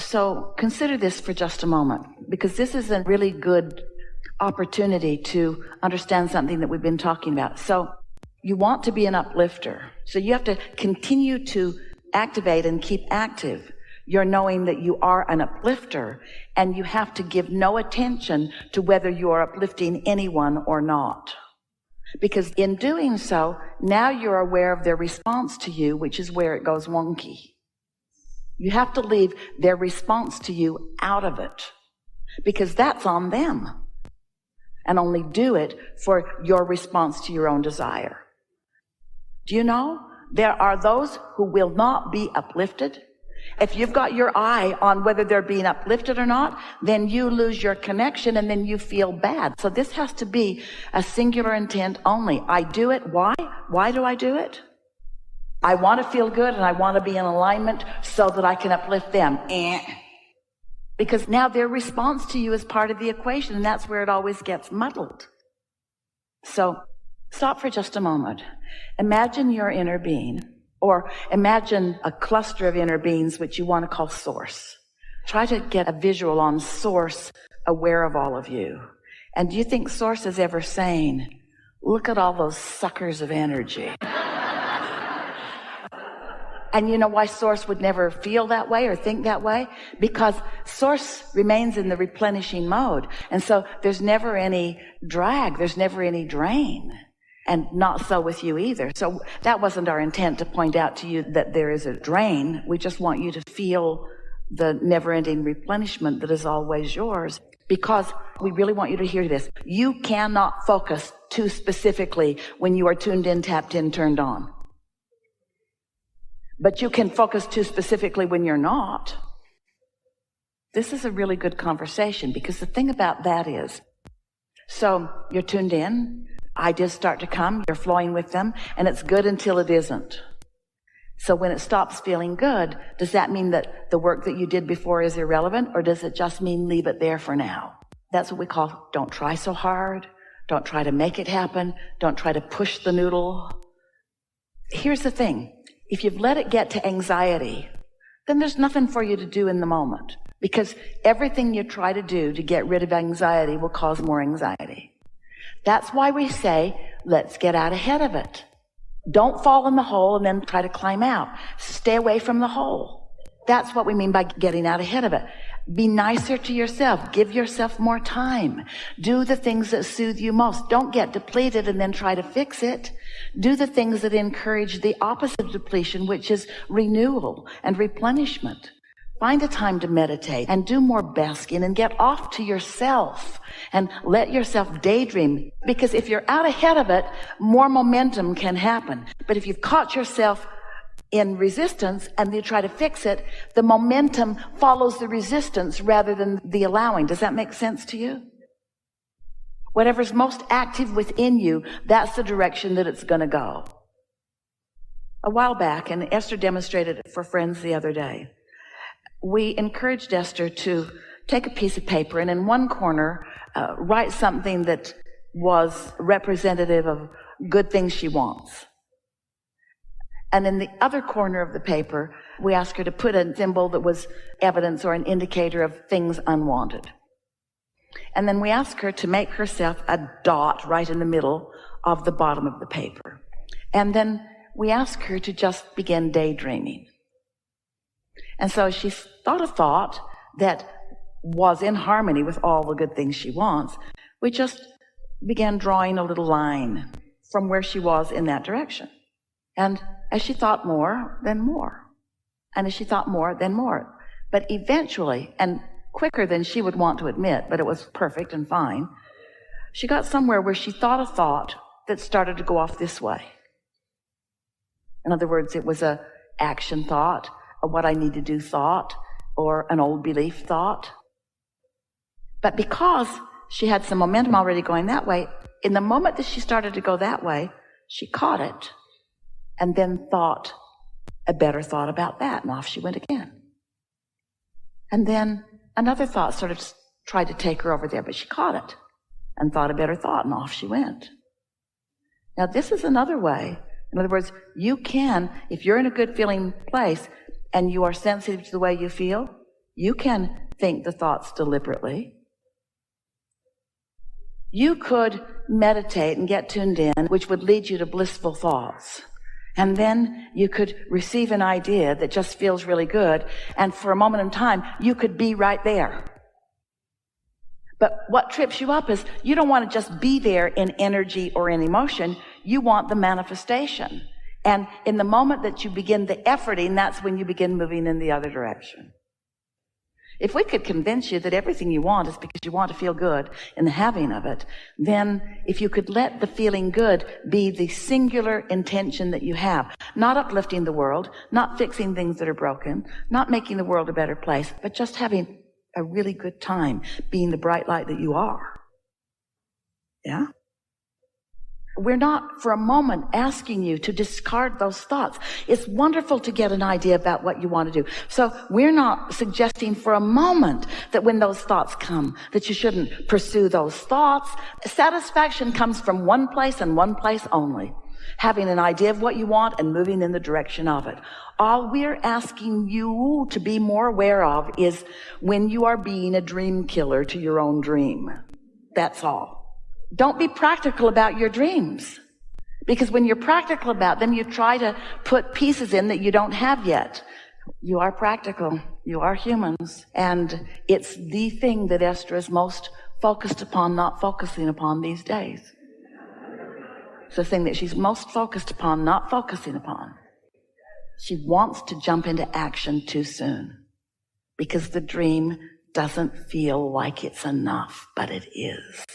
So consider this for just a moment, because this is a really good opportunity to understand something that we've been talking about. So you want to be an uplifter. So you have to continue to activate and keep active your knowing that you are an uplifter, and you have to give no attention to whether you are uplifting anyone or not. Because in doing so, now you're aware of their response to you, which is where it goes wonky. You have to leave their response to you out of it, because that's on them. And only do it for your response to your own desire. Do you know, there are those who will not be uplifted. If you've got your eye on whether they're being uplifted or not, then you lose your connection and then you feel bad. So this has to be a singular intent only. I do it. Why? Why do I do it? I want to feel good and I want to be in alignment so that I can uplift them. Because now their response to you is part of the equation, and that's where it always gets muddled. So stop for just a moment. Imagine your inner being, or imagine a cluster of inner beings which you want to call Source. Try to get a visual on Source aware of all of you. And do you think Source is ever saying, look at all those suckers of energy? And you know why Source would never feel that way or think that way? Because Source remains in the replenishing mode. And so there's never any drag. There's never any drain. And not so with you either. So that wasn't our intent to point out to you that there is a drain. We just want you to feel the never-ending replenishment that is always yours. Because we really want you to hear this. You cannot focus too specifically when you are tuned in, tapped in, turned on. But you can focus too specifically when you're not. This is a really good conversation, because the thing about that is, so you're tuned in, ideas start to come, you're flowing with them, and it's good until it isn't. So when it stops feeling good, does that mean that the work that you did before is irrelevant, or does it just mean leave it there for now? That's what we call don't try so hard, don't try to make it happen, don't try to push the noodle. Here's the thing. If you've let it get to anxiety, then there's nothing for you to do in the moment, because everything you try to do to get rid of anxiety will cause more anxiety. That's why we say, let's get out ahead of it. Don't fall in the hole and then try to climb out. Stay away from the hole. That's what we mean by getting out ahead of it. Be nicer to yourself. Give yourself more time. Do the things that soothe you most. Don't get depleted and then try to fix it. Do the things that encourage the opposite of depletion, which is renewal and replenishment. Find a time to meditate and do more basking and get off to yourself and let yourself daydream. Because if you're out ahead of it, more momentum can happen. But if you've caught yourself in resistance and you try to fix it, the momentum follows the resistance rather than the allowing. Does that make sense to you? Whatever's most active within you, that's the direction that it's going to go. A while back, and Esther demonstrated it for friends the other day, we encouraged Esther to take a piece of paper and in one corner write something that was representative of good things she wants. And in the other corner of the paper, we asked her to put a symbol that was evidence or an indicator of things unwanted. And then we asked her to make herself a dot right in the middle of the bottom of the paper. And then we asked her to just begin daydreaming. And so she thought a thought that was in harmony with all the good things she wants. We just began drawing a little line from where she was in that direction. And as she thought more, then more. And as she thought more, then more. But eventually, and quicker than she would want to admit, but it was perfect and fine, she got somewhere where she thought a thought that started to go off this way. In other words, it was a action thought, a what I need to do thought, or an old belief thought. But because she had some momentum already going that way, in the moment that she started to go that way, she caught it and then thought a better thought about that, and off she went again. And then another thought sort of tried to take her over there, but she caught it and thought a better thought, and off she went. Now, this is another way. In other words, you can, if you're in a good feeling place and you are sensitive to the way you feel, You can think the thoughts deliberately. You could meditate and get tuned in, which would lead you to blissful thoughts. And then you could receive an idea that just feels really good. And for a moment in time, you could be right there. But what trips you up is you don't want to just be there in energy or in emotion. You want the manifestation. And in the moment that you begin the efforting, that's when you begin moving in the other direction. If we could convince you that everything you want is because you want to feel good in the having of it, then if you could let the feeling good be the singular intention that you have, not uplifting the world, not fixing things that are broken, not making the world a better place, but just having a really good time being the bright light that you are. Yeah? We're not for a moment asking you to discard those thoughts. It's wonderful to get an idea about what you want to do. So we're not suggesting for a moment that when those thoughts come, that you shouldn't pursue those thoughts. Satisfaction comes from one place and one place only. Having an idea of what you want and moving in the direction of it. All we're asking you to be more aware of is when you are being a dream killer to your own dream. That's all. Don't be practical about your dreams. Because when you're practical about them, you try to put pieces in that you don't have yet. You are practical. You are humans. And it's the thing that Esther is most focused upon, not focusing upon these days. It's the thing that she's most focused upon, not focusing upon. She wants to jump into action too soon. Because the dream doesn't feel like it's enough, but it is.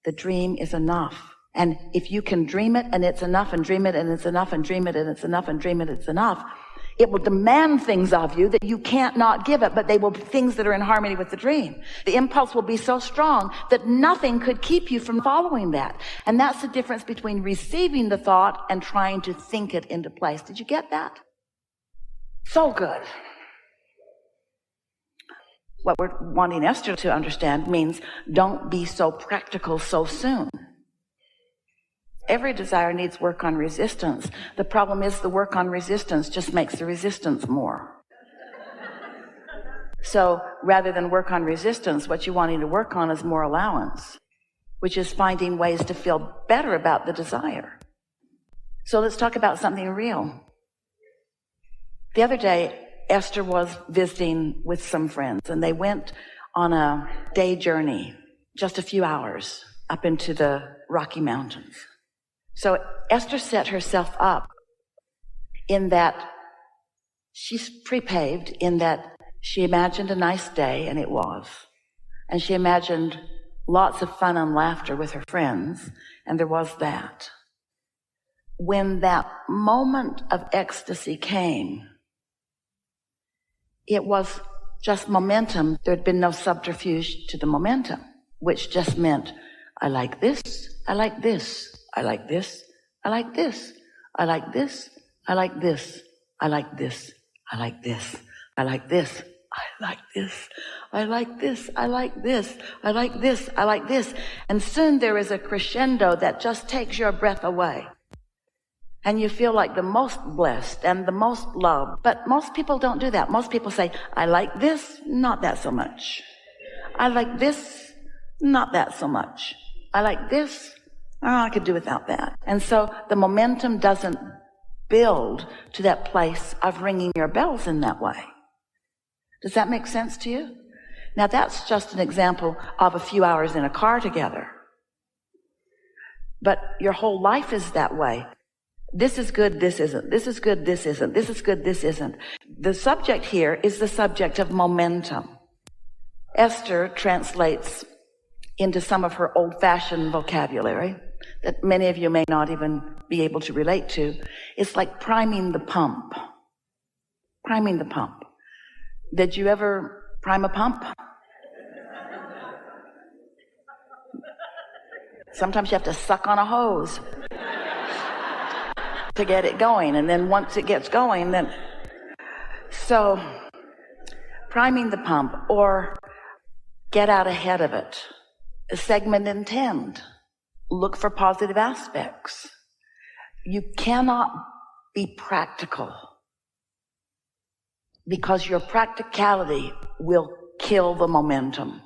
The dream is enough. And if you can dream it and it's enough and dream it and it's enough and dream it and it's enough and dream it, it's enough, it will demand things of you that you can't not give it, but they will be things that are in harmony with the dream. The impulse will be so strong that nothing could keep you from following that. And that's the difference between receiving the thought and trying to think it into place. Did you get that? So good. What we're wanting Esther to understand means don't be so practical so soon. Every desire needs work on resistance. The problem is the work on resistance just makes the resistance more. So rather than work on resistance, what you're wanting to work on is more allowance, which is finding ways to feel better about the desire. So let's talk about something real. The other day, Esther was visiting with some friends, and they went on a day journey, just a few hours, up into the Rocky Mountains. So Esther set herself up in that she's pre-paved, in that she imagined a nice day, and it was. And she imagined lots of fun and laughter with her friends, and there was that. When that moment of ecstasy came, it was just momentum. There had been no subterfuge to the momentum, which just meant, I like this, I like this, I like this, I like this, I like this, I like this, I like this, I like this, I like this, I like this, I like this, I like this, I like this, I like this. And soon there is a crescendo that just takes your breath away. And you feel like the most blessed and the most loved. But most people don't do that. Most people say, I like this, not that so much. I like this, not that so much. I like this, I could do without that. And so the momentum doesn't build to that place of ringing your bells in that way. Does that make sense to you? Now that's just an example of a few hours in a car together. But your whole life is that way. This is good, this isn't. This is good, this isn't. This is good, this isn't. The subject here is the subject of momentum. Esther translates into some of her old-fashioned vocabulary that many of you may not even be able to relate to. It's like priming the pump. Priming the pump. Did you ever prime a pump? Sometimes you have to suck on a hose to get it going, and then once it gets going, then... So, priming the pump, or get out ahead of it. Segment intend. Look for positive aspects. You cannot be practical because your practicality will kill the momentum.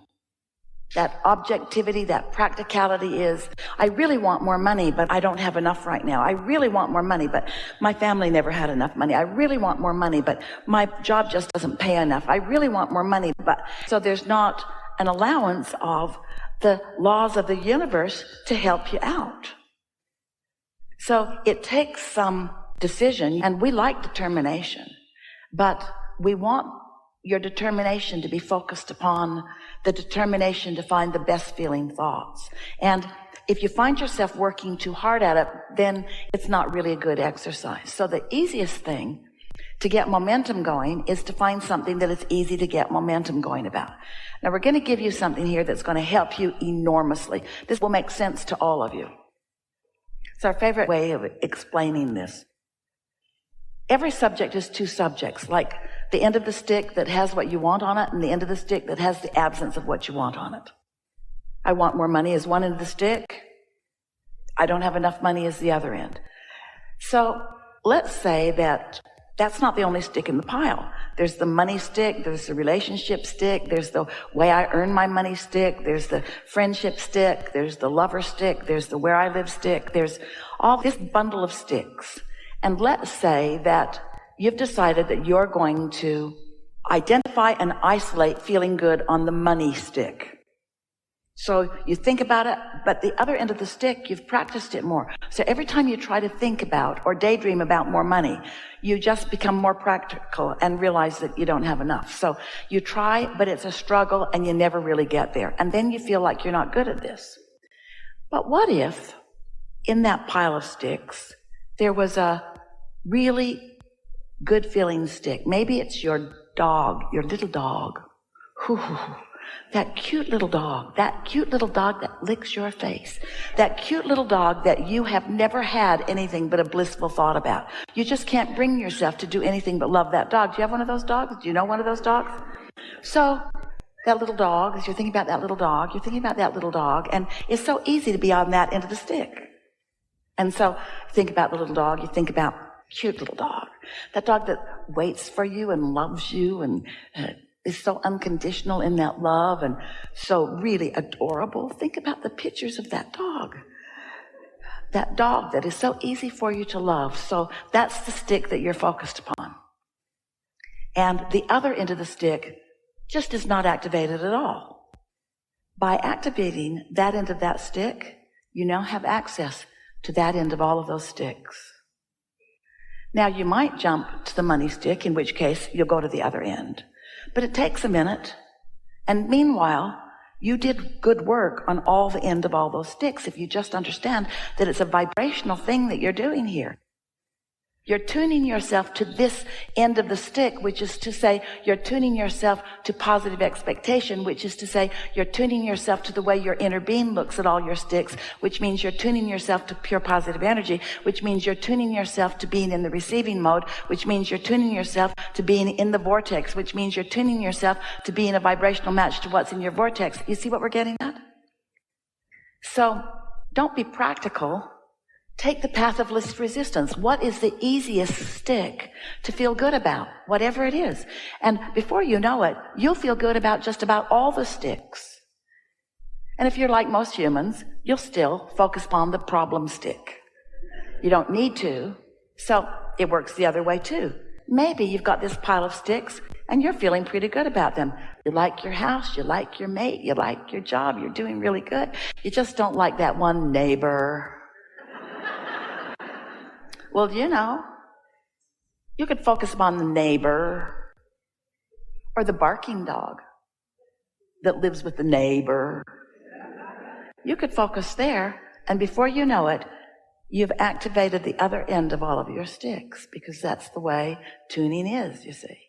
That objectivity, that practicality is, I really want more money, but I don't have enough right now. I really want more money, but my family never had enough money. I really want more money, but my job just doesn't pay enough. I really want more money, but so there's not an allowance of the laws of the universe to help you out. So it takes some decision, and we like determination, but we want your determination to be focused upon the determination to find the best feeling thoughts. And if you find yourself working too hard at it, then it's not really a good exercise. So the easiest thing to get momentum going is to find something that it's easy to get momentum going about. Now we're going to give you something here that's going to help you enormously. This will make sense to all of you. It's our favorite way of explaining this. Every subject is two subjects, like the end of the stick that has what you want on it and the end of the stick that has the absence of what you want on it. I want more money is one end of the stick. I don't have enough money is the other end. So let's say that that's not the only stick in the pile. There's the money stick, there's the relationship stick, there's the way I earn my money stick, there's the friendship stick, there's the lover stick, there's the where I live stick, there's all this bundle of sticks. And let's say that you've decided that you're going to identify and isolate feeling good on the money stick. So you think about it, but the other end of the stick, you've practiced it more. So every time you try to think about or daydream about more money, you just become more practical and realize that you don't have enough. So you try, but it's a struggle and you never really get there. And then you feel like you're not good at this. But what if in that pile of sticks, there was a really good feeling stick? Maybe it's your dog, your little dog. That cute little dog that licks your face, that cute little dog that you have never had anything but a blissful thought about. You just can't bring yourself to do anything but love that dog. Do you have one of those dogs? Do you know one of those dogs? So that little dog, as you're thinking about that little dog, you're thinking about that little dog, and it's so easy to be on that end of the stick. And so you think about the little dog, you think about cute little dog, that dog that waits for you and loves you and is so unconditional in that love and so really adorable. Think about the pictures of that dog that is so easy for you to love. So that's the stick that you're focused upon. And the other end of the stick just is not activated at all. By activating that end of that stick, you now have access to that end of all of those sticks. Now you might jump to the money stick, in which case you'll go to the other end. But it takes a minute. And meanwhile, you did good work on all the end of all those sticks if you just understand that it's a vibrational thing that you're doing here. You're tuning yourself to this end of the stick, which is to say you're tuning yourself to positive expectation, which is to say you're tuning yourself to the way your inner being looks at all your sticks, which means you're tuning yourself to pure positive energy, which means you're tuning yourself to being in the receiving mode, which means you're tuning yourself to being in the vortex, which means you're tuning yourself to being a vibrational match to what's in your vortex. You see what we're getting at? So don't be practical. Take the path of least resistance. What is the easiest stick to feel good about? Whatever it is. And before you know it, you'll feel good about just about all the sticks. And if you're like most humans, you'll still focus upon the problem stick. You don't need to. So it works the other way too. Maybe you've got this pile of sticks and you're feeling pretty good about them. You like your house, you like your mate, you like your job, you're doing really good. You just don't like that one neighbor. Well, you could focus upon the neighbor or the barking dog that lives with the neighbor. You could focus there, and before you know it, you've activated the other end of all of your sticks, because that's the way tuning is, you see.